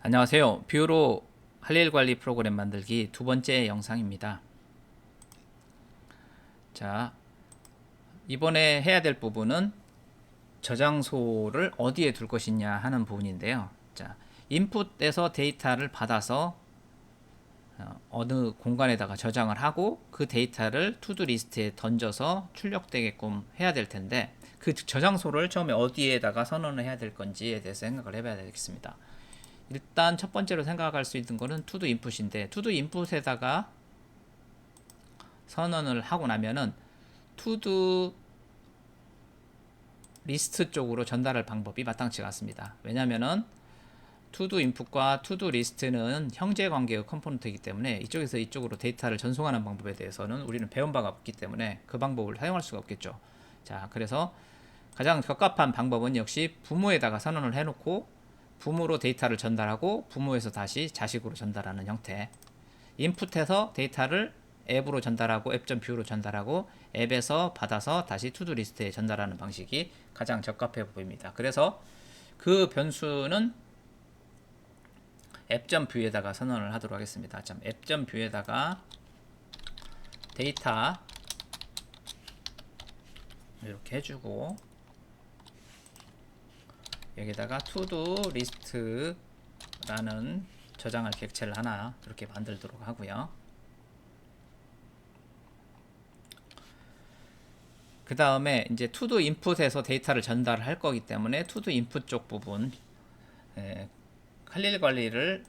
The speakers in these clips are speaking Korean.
안녕하세요. 뷰로 할 일 관리 프로그램 만들기 두 번째 영상입니다. 자, 이번에 해야 될 부분은 저장소를 어디에 둘 것이냐 하는 부분인데요. 자, 인풋에서 데이터를 받아서 어느 공간에다가 저장을 하고 그 데이터를 투두 리스트에 던져서 출력되게끔 해야 될 텐데 그 저장소를 처음에 어디에다가 선언을 해야 될 건지에 대해서 생각을 해봐야 되겠습니다. 일단 첫 번째로 생각할 수 있는 거는 투두 인풋인데 투두 인풋에다가 선언을 하고 나면은 투두 리스트 쪽으로 전달할 방법이 마땅치가 않습니다. 왜냐면은 투두 인풋과 투두 리스트는 형제 관계의 컴포넌트이기 때문에 이쪽에서 이쪽으로 데이터를 전송하는 방법에 대해서는 우리는 배운 바가 없기 때문에 그 방법을 사용할 수가 없겠죠. 자, 그래서 가장 적합한 방법은 역시 부모에다가 선언을 해놓고 부모로 데이터를 전달하고 부모에서 다시 자식으로 전달하는 형태. 인풋에서 데이터를 앱으로 전달하고 앱.뷰로 전달하고 앱에서 받아서 다시 투두 리스트에 전달하는 방식이 가장 적합해 보입니다. 그래서 그 변수는 앱.뷰에다가 선언을 하도록 하겠습니다. 앱.뷰에다가 데이터 이렇게 해주고 여기다가 투두 리스트라는 저장할 객체를 하나 이렇게 만들도록 하고요. 그 다음에 이제 투두 인풋에서 데이터를 전달할 거기 때문에 투두 인풋 쪽 부분 할 일 관리를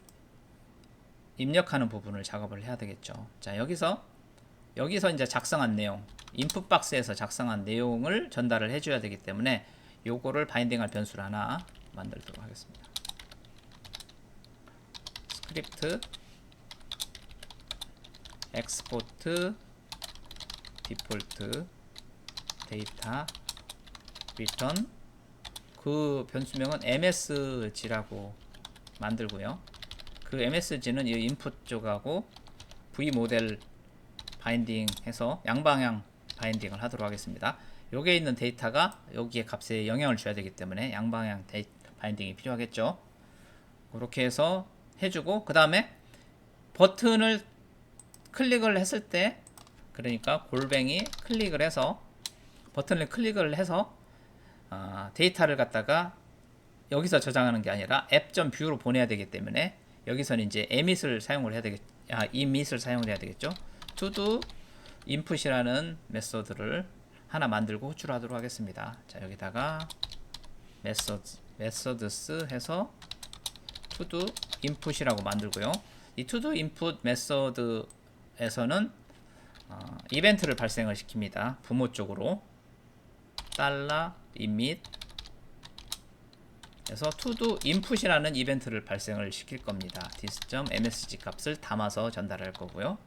입력하는 부분을 작업을 해야 되겠죠. 자, 여기서 이제 작성한 내용, 인풋 박스에서 작성한 내용을 전달을 해줘야 되기 때문에 요거를 바인딩할 변수를 하나 만들도록 하겠습니다. 스크립트 엑스포트 디폴트 데이터 리턴 그 변수명은 msg라고 만들고요. 그 msg는 이 인풋 쪽하고 v모델 바인딩 해서 양방향 바인딩을 하도록 하겠습니다. 여기에 있는 데이터가 여기에 값에 영향을 줘야 되기 때문에 양방향 바인딩이 필요하겠죠. 그렇게 해서 해주고 그 다음에 버튼을 클릭을 했을 때 그러니까 골뱅이 클릭을 해서 버튼을 클릭을 해서 데이터를 갖다가 여기서 저장하는 게 아니라 앱.뷰로 보내야 되기 때문에 여기서는 이제 emit을 사용을 해야 되겠 emit을 사용을 해야 되겠죠. to input이라는 메소드를 하나 만들고 호출하도록 하겠습니다. 자, 여기다가 methods 해서 to input이라고 만들고요. 이 to input 메소드에서는 이벤트를 발생을 시킵니다. 부모 쪽으로 $emit 그래서 to input이라는 이벤트를 발생을 시킬 겁니다. this.msg 값을 담아서 전달할 거고요.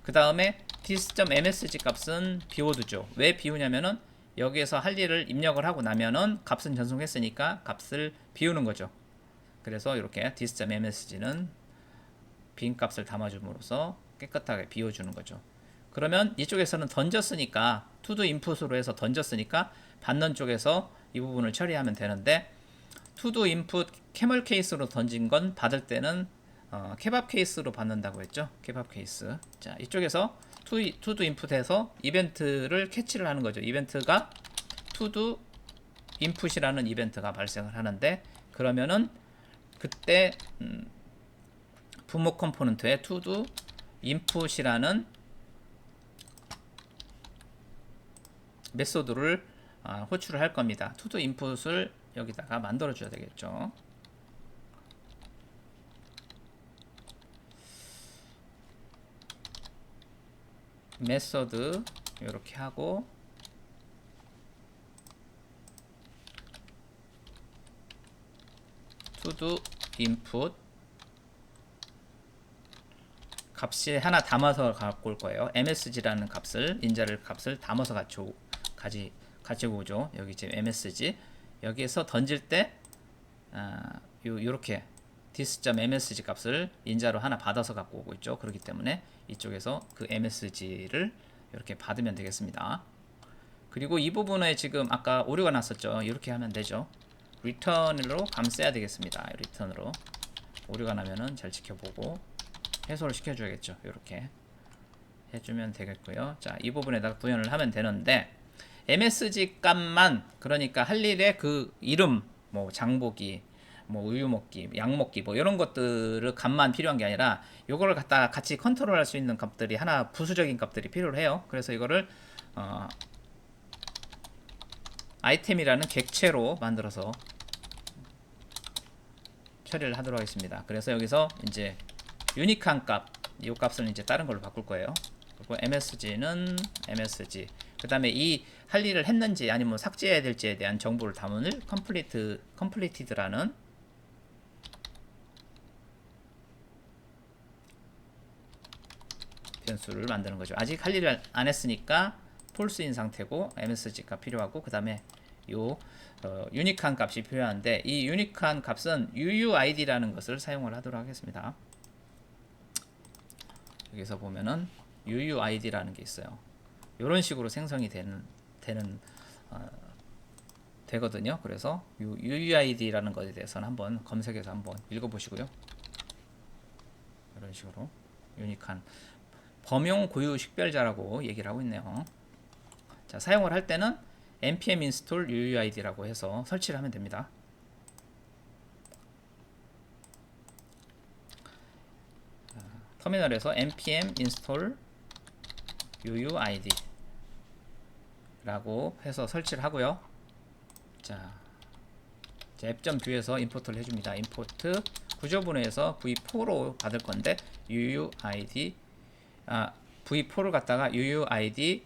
그 다음에 this.msg 값은 비워두죠. 왜 비우냐면은 여기에서 할 일을 입력을 하고 나면은 값은 전송했으니까 값을 비우는 거죠. 그래서 이렇게 this.msg는 빈 값을 담아줌으로써 깨끗하게 비워주는 거죠. 그러면 이쪽에서는 던졌으니까 to input으로 해서 던졌으니까 받는 쪽에서 이 부분을 처리하면 되는데 to input camel 케이스로 던진 건 받을 때는 케밥 케이스로 받는다고 했죠. 케밥 케이스. 자, 이쪽에서 to input에서 이벤트를 캐치를 하는 거죠. 이벤트가 to input이라는 이벤트가 발생을 하는데 그러면은 그때 부모 컴포넌트에 to input이라는 메소드를 호출을 할 겁니다. to input을 여기다가 만들어 줘야 되겠죠. 메소드 이렇게 하고 to input 값이 하나 담아서 갖고 올 거예요. msg라는 값을 인자를 값을 담아서 가지고 오죠. 여기 지금 msg 여기에서 던질 때 요렇게 this.msg 값을 인자로 하나 받아서 갖고 오고 있죠. 그렇기 때문에 이쪽에서 그 msg를 이렇게 받으면 되겠습니다. 그리고 이 부분에 지금 아까 오류가 났었죠. 이렇게 하면 되죠. return으로 감싸야 되겠습니다. return으로 오류가 나면은 잘 지켜보고 해소를 시켜줘야겠죠. 이렇게 해주면 되겠고요. 자, 이 부분에다가 구현을 하면 되는데 MSG 값만, 그러니까 할 일의 그 이름, 뭐 장보기, 뭐 우유 먹기, 약 먹기, 뭐 이런 것들을 값만 필요한 게 아니라 요거를 갖다가 같이 컨트롤할 수 있는 값들이 하나, 부수적인 값들이 필요해요. 그래서 이거를 아이템이라는 객체로 만들어서 처리를 하도록 하겠습니다. 그래서 여기서 이제 유니크한 값, 이 값을 이제 다른 걸로 바꿀 거예요. 그리고 MSG는 MSG. 그 다음에 이 할 일을 했는지 아니면 삭제해야 될지에 대한 정보를 담을 completed라는 변수를 만드는 거죠. 아직 할 일을 안 했으니까 false인 상태고 MSG가 필요하고, 그 다음에 요 유니크한 값이 필요한데, 이 유니크한 값은 UUID라는 것을 사용을 하도록 하겠습니다. 여기서 보면은 UUID라는 게 있어요. 이런 식으로 생성이 되거든요. 그래서 UUID라는 것에 대해서는 한번 검색해서 한번 읽어보시고요. 이런 식으로 유니크한 범용 고유 식별자라고 얘기를 하고 있네요. 자, 사용을 할 때는 npm install UUID라고 해서 설치를 하면 됩니다. 터미널에서 npm install UUID 라고 해서 설치를 하고요. 자, 앱.뷰에서 임포트를 해줍니다. 임포트 구조분해에서 v4로 받을 건데 UUID v4를 갖다가 UUID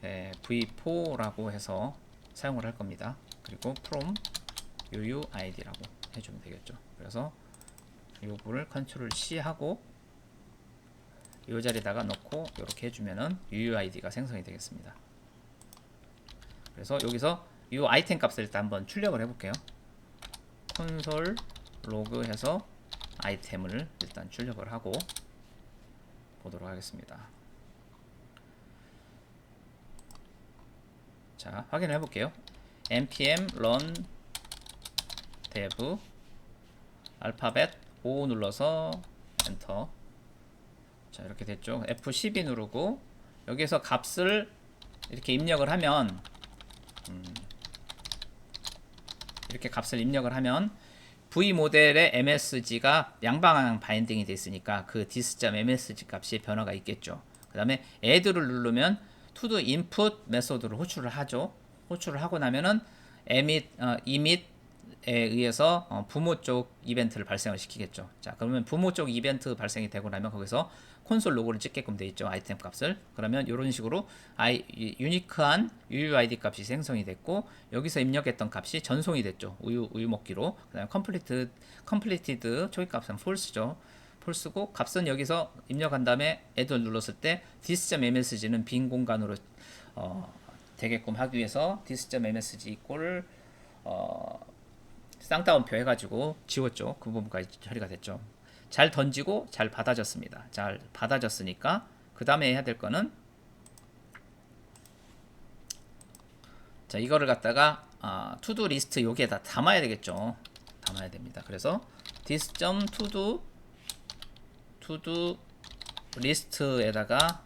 v4라고 해서 사용을 할 겁니다. 그리고 from UUID라고 해주면 되겠죠. 그래서 요거를 컨트롤 C 하고 이 자리에다가 넣고 이렇게 해주면은 UUID가 생성이 되겠습니다. 그래서 여기서 이 아이템 값을 일단 한번 출력을 해볼게요. 콘솔 로그 해서 아이템을 일단 출력을 하고 보도록 하겠습니다. 자, 확인을 해볼게요. npm run dev 알파벳 5 눌러서 엔터. 자, 이렇게 됐죠. F12 누르고 여기에서 값을 이렇게 입력을 하면 이렇게 값을 입력을 하면 V 모델의 MSG가 양방향 바인딩이 되어 있으니까 그 dis.msg 값이 변화가 있겠죠. 그 다음에 add를 누르면 to the input 메소드를 호출을 하죠. 호출을 하고 나면은 emit에 의해서 부모 쪽 이벤트를 발생을 시키겠죠. 자, 그러면 부모 쪽 이벤트 발생이 되고 나면 거기서 콘솔 로고를 찍게끔 되어 있죠. 아이템 값을. 그러면 이런 식으로 유니크한 UUID 값이 생성이 됐고, 여기서 입력했던 값이 전송이 됐죠. 우유 먹기로. 그다음에 completed 초기 값은 false죠. false고, 값은 여기서 입력한 다음에 add를 눌렀을 때 dis.msg는 빈 공간으로 되게끔 하기 위해서 dis.msg 이꼴 쌍따옴표 해가지고 지웠죠. 그 부분까지 처리가 됐죠. 잘 던지고 잘 받아졌습니다. 잘 받아졌으니까 그 다음에 해야 될 거는, 자, 이거를 갖다가 투두 리스트 여기에다 담아야 되겠죠. 담아야 됩니다. 그래서 this.todo 리스트에다가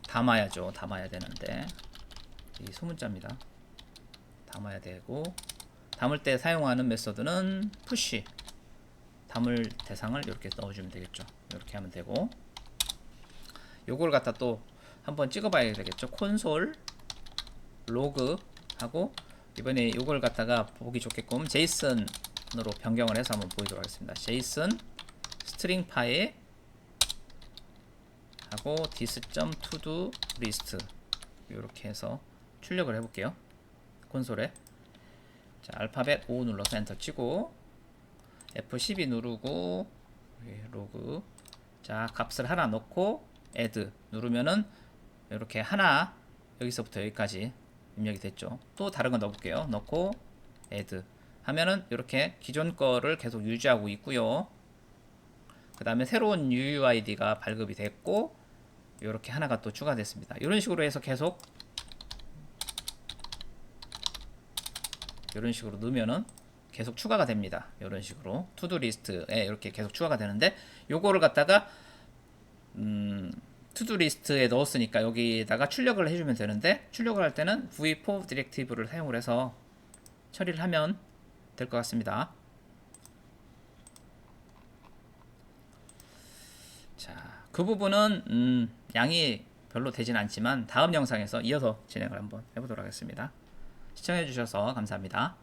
담아야죠. 담아야 되는데 이 소문자입니다. 담아야 되고, 담을 때 사용하는 메소드는 push, 담을 대상을 이렇게 넣어주면 되겠죠. 이렇게 하면 되고, 요걸 갖다 또 한번 찍어봐야 되겠죠. 콘솔 로그 하고, 이번에 요걸 갖다가 보기 좋게끔 제이슨으로 변경을 해서 한번 보이도록 하겠습니다. 제이슨 스트링 파일 하고 this.todo list 이렇게 해서 출력을 해볼게요. 콘솔에. 자, 알파벳 5 눌러서 엔터 치고 F12 누르고 로그. 자, 값을 하나 넣고 add 누르면은 이렇게 하나 여기서부터 여기까지 입력이 됐죠. 또 다른 거 넣어볼게요. 넣고 add 하면은 이렇게 기존 거를 계속 유지하고 있고요. 그 다음에 새로운 UUID가 발급이 됐고, 이렇게 하나가 또 추가됐습니다. 이런 식으로 해서 계속 이런 식으로 넣으면은 계속 추가가 됩니다. 이런 식으로 투두 리스트에 이렇게 계속 추가가 되는데 요거를 갖다가 투두 리스트에 넣었으니까 여기다가 출력을 해주면 되는데 출력을 할 때는 v4 디렉티브를 사용을 해서 처리를 하면 될 것 같습니다. 자, 그 부분은 양이 별로 되진 않지만 다음 영상에서 이어서 진행을 한번 해보도록 하겠습니다. 시청해주셔서 감사합니다.